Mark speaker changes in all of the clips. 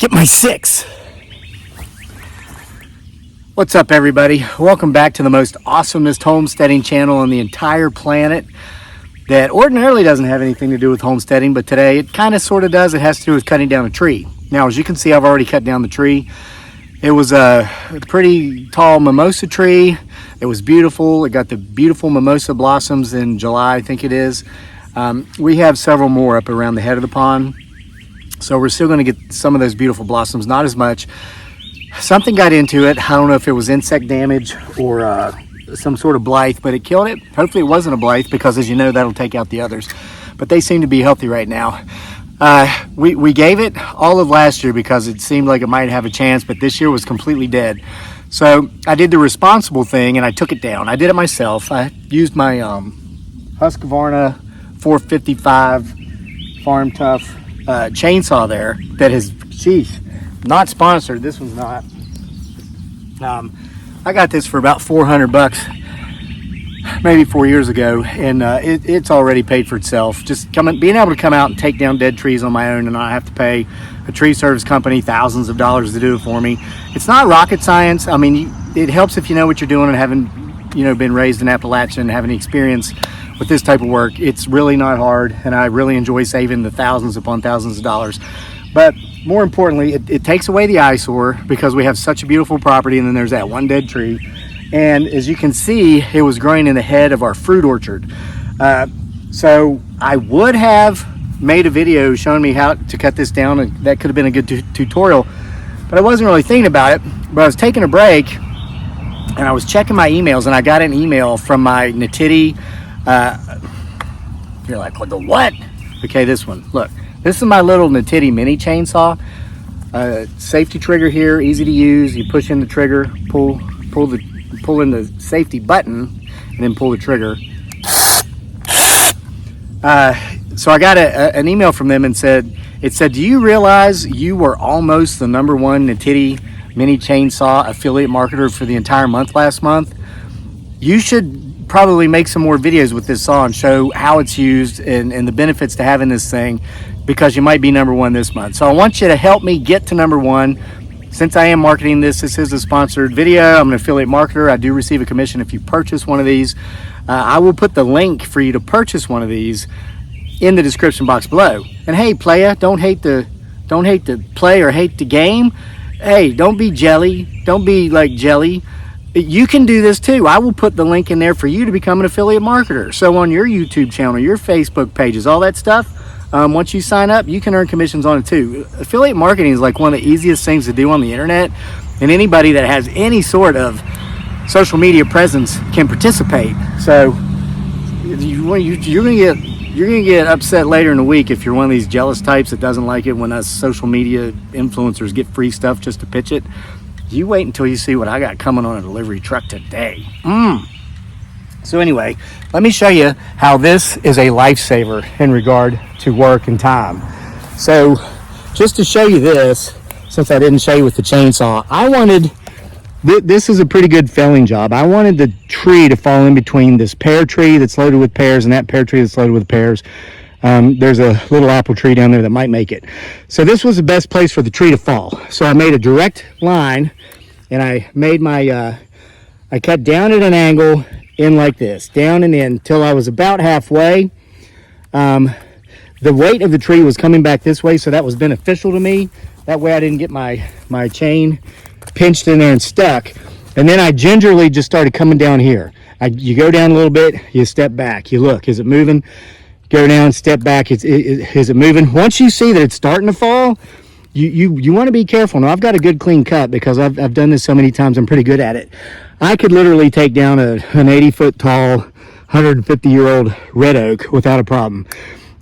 Speaker 1: get my 6. What's up, everybody? Welcome back to the most awesomest homesteading channel on the entire planet that ordinarily doesn't have anything to do with homesteading, but today it kind of sort of does. It has to do with cutting down a tree. Now, as you can see, I've already cut down the tree. It was a pretty tall mimosa tree. It was beautiful. It got the beautiful mimosa blossoms in July, I think it is. We have several more up around the head of the pond, so we're still going to get some of those beautiful blossoms, not as much. Something got into it. I don't know if it was insect damage or some sort of blight, but it killed it. Hopefully it wasn't a blight, because as you know, that'll take out the others. But they seem to be healthy right now. We gave it all of last year because it seemed like it might have a chance, but this year was completely dead. So I did the responsible thing and I took it down. I did it myself. I used my Husqvarna 455 Farm Tough chainsaw there that is, sheesh, not sponsored. This one's not. I got this for about 400 bucks, maybe 4 years ago, and it's already paid for itself. Just being able to come out and take down dead trees on my own and not have to pay a tree service company thousands of dollars to do it for me. It's not rocket science. I mean, it helps if you know what you're doing and having, been raised in Appalachia and having experience with this type of work. It's really not hard, and I really enjoy saving the thousands upon thousands of dollars. But more importantly, it takes away the eyesore, because we have such a beautiful property, and then there's that one dead tree. And as you can see, it was growing in the head of our fruit orchard. So I would have made a video showing me how to cut this down, and that could have been a good tutorial, but I wasn't really thinking about it. But I was taking a break and I was checking my emails, and I got an email from my NaTiddy. You're like, what, the what? Okay, this one. Look, this is my little NaTiddy mini chainsaw. Safety trigger here, easy to use. You push in the trigger, pull in the safety button, and then pull the trigger. So I got an email from them, and it said, do you realize you were almost the #1 NaTiddy mini chainsaw affiliate marketer for the entire month last month? You should probably make some more videos with this saw and show how it's used and the benefits to having this thing, because you might be #1 this month. So I want you to help me get to #1. Since I am marketing this is a sponsored video. I'm an affiliate marketer. I do receive a commission if you purchase one of these. I will put the link for you to purchase one of these in the description box below. And hey, playa, don't hate the play or hate the game. Hey, don't be jelly. Don't be like jelly. You can do this too. I will put the link in there for you to become an affiliate marketer. So on your YouTube channel, your Facebook pages, all that stuff, once you sign up, you can earn commissions on it too. Affiliate marketing is like one of the easiest things to do on the internet, and anybody that has any sort of social media presence can participate. So you're gonna get upset later in the week if you're one of these jealous types that doesn't like it when us social media influencers get free stuff just to pitch it. You wait until you see what I got coming on a delivery truck today. So anyway, let me show you how this is a lifesaver in regard to work and time. So just to show you this, since I didn't show you with the chainsaw, I wanted, this is a pretty good felling job. I wanted the tree to fall in between this pear tree that's loaded with pears and that pear tree that's loaded with pears. There's a little apple tree down there that might make it. So this was the best place for the tree to fall. So I made a direct line, and I made my, I cut down at an angle in like this, down and in till I was about halfway. The weight of the tree was coming back this way, so that was beneficial to me. That way I didn't get my chain pinched in there and stuck. And then I gingerly just started coming down here. You go down a little bit, you step back, you look, is it moving? Go down, step back, is it moving? Once you see that it's starting to fall, you want to be careful. Now, I've got a good clean cut because I've done this so many times, I'm pretty good at it. I could literally take down an 80-foot tall, 150-year-old red oak without a problem.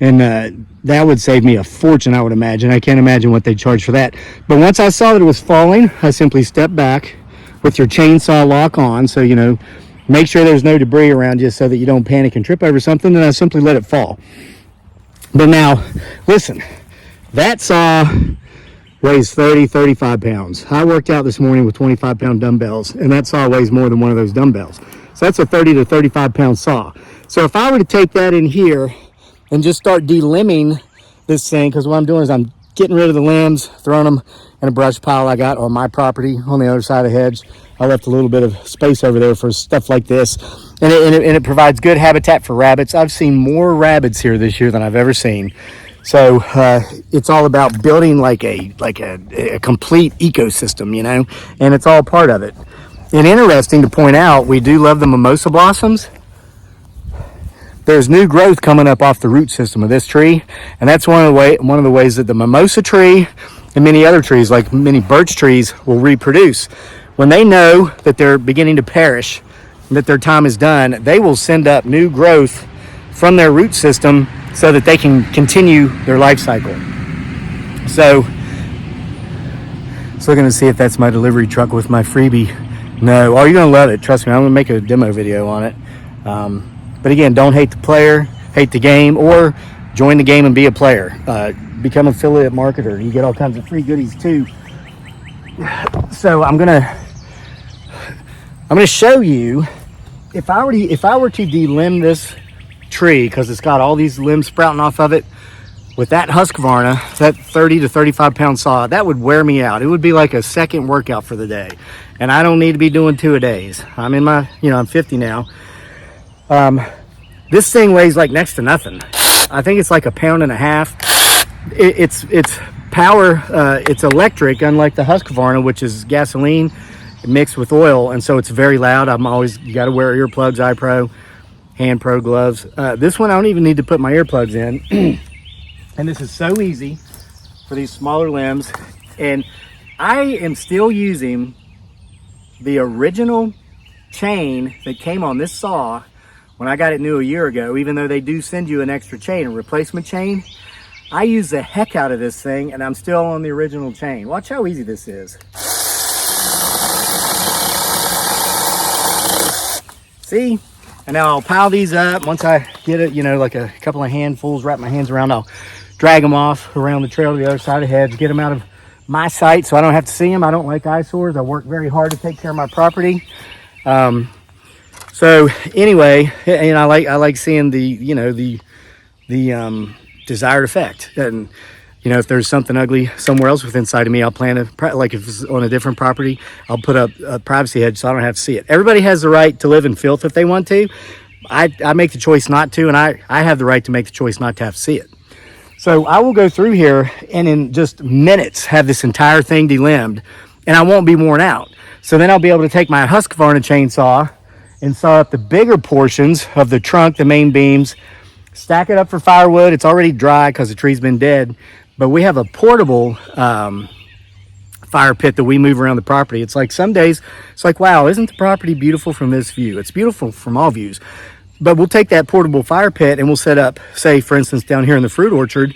Speaker 1: And that would save me a fortune, I would imagine. I can't imagine what they charge for that. But once I saw that it was falling, I simply stepped back with your chainsaw lock on, so make sure there's no debris around you so that you don't panic and trip over something, and I simply let it fall. But now, listen, that saw weighs 35 pounds. I worked out this morning with 25-pound dumbbells, and that saw weighs more than one of those dumbbells. So that's a 30 to 35-pound saw. So if I were to take that in here and just start delimbing this thing, because what I'm doing is I'm getting rid of the limbs, throwing them in a brush pile I got on my property on the other side of the hedge. I left a little bit of space over there for stuff like this, and it provides good habitat for rabbits. I've seen more rabbits here this year than I've ever seen. So it's all about building like a complete ecosystem, you know, and it's all part of it. And interesting to point out, we do love the mimosa blossoms. There's new growth coming up off the root system of this tree, and that's one of the ways that the mimosa tree and many other trees, like many birch trees, will reproduce. When they know that they're beginning to perish, that their time is done, they will send up new growth from their root system so that they can continue their life cycle. So, let's look to see if that's my delivery truck with my freebie. No, oh, you're gonna love it. Trust me, I'm gonna make a demo video on it. But again, don't hate the player, hate the game, or join the game and be a player. Become an affiliate marketer. You get all kinds of free goodies too. So I'm gonna show you if I were to delimb this tree, because it's got all these limbs sprouting off of it, with that Husqvarna, that 30 to 35 pound saw, that would wear me out. It would be like a second workout for the day, and I don't need to be doing 2 a days. I'm in my, I'm 50 now. This thing weighs like next to nothing. I think it's like 1.5 pounds. It's power. It's electric, unlike the Husqvarna, which is gasoline mixed with oil, and so it's very loud. You got to wear earplugs, eye pro, hand pro gloves. This one I don't even need to put my earplugs in, and this is so easy for these smaller limbs. And I am still using the original chain that came on this saw when I got it new a year ago, even though they do send you an extra chain, a replacement chain. I use the heck out of this thing, and I'm still on the original chain. Watch how easy this is. See? And now I'll pile these up. Once I get it, like a couple of handfuls, wrap my hands around, I'll drag them off around the trail to the other side of the hedge, get them out of my sight so I don't have to see them. I don't like eyesores. I work very hard to take care of my property. So anyway, and I like seeing the desired effect. And if there's something ugly somewhere else within sight of me, I'll plan to, like if it's on a different property, I'll put up a privacy hedge so I don't have to see it. Everybody has the right to live in filth if they want to. I make the choice not to, and I have the right to make the choice not to have to see it. So I will go through here and in just minutes have this entire thing delimbed, and I won't be worn out. So then I'll be able to take my Husqvarna chainsaw and saw up the bigger portions of the trunk, the main beams, stack it up for firewood. It's already dry because the tree's been dead, but we have a portable fire pit that we move around the property. It's like some days, it's like, wow, isn't the property beautiful from this view? It's beautiful from all views. But we'll take that portable fire pit and we'll set up, say, for instance, down here in the fruit orchard,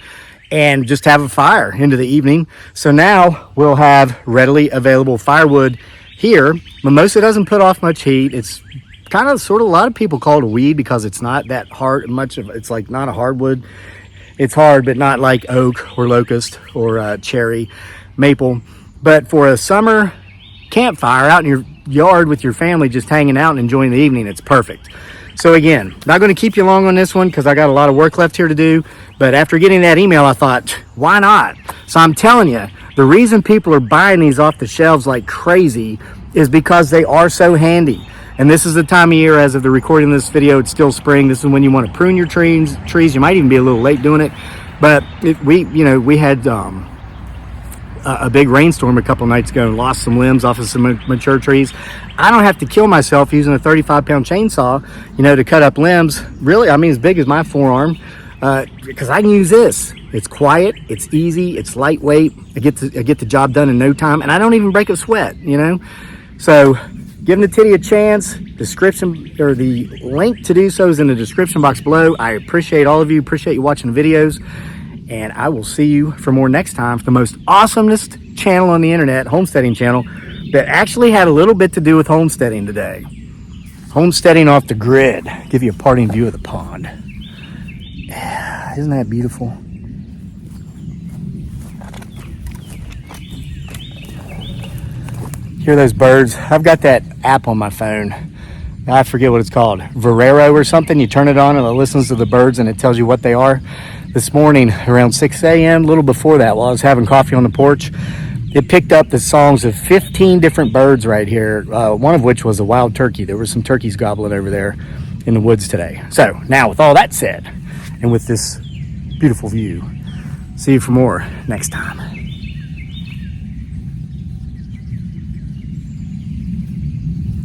Speaker 1: and just have a fire into the evening. So now we'll have readily available firewood here. Mimosa doesn't put off much heat. It's kind of sort of, a lot of people call it a weed because it's not that hard, it's like not a hardwood. It's hard, but not like oak or locust or cherry, maple. But for a summer campfire out in your yard with your family, just hanging out and enjoying the evening, it's perfect. So again, not going to keep you long on this one because I got a lot of work left here to do. But after getting that email, I thought, why not? So I'm telling you, the reason people are buying these off the shelves like crazy is because they are so handy. And this is the time of year, as of the recording of this video, it's still spring. This is when you want to prune your trees. You might even be a little late doing it. But we had a big rainstorm a couple nights ago and lost some limbs off of some mature trees. I don't have to kill myself using a 35-pound chainsaw, to cut up limbs. Really, as big as my forearm, because I can use this. It's quiet, it's easy, it's lightweight. I get the job done in no time, and I don't even break a sweat. So give NaTiddy a chance. Description, or the link to do so, is in the description box below. I appreciate all of you. Appreciate you watching the videos. And I will see you for more next time for the most awesomest channel on the internet, homesteading channel, that actually had a little bit to do with homesteading today. Homesteading off the grid. Give you a parting view of the pond. Yeah, isn't that beautiful? Hear those birds? I've got that app on my phone. I forget what it's called. Verero or something. You turn it on and it listens to the birds and it tells you what they are. this morning around 6 a.m., a little before that, while I was having coffee on the porch. It picked up the songs of 15 different birds right here, one of which was a wild turkey. There were some turkeys gobbling over there in the woods today. So now with all that said, and with this beautiful view, see you for more next time.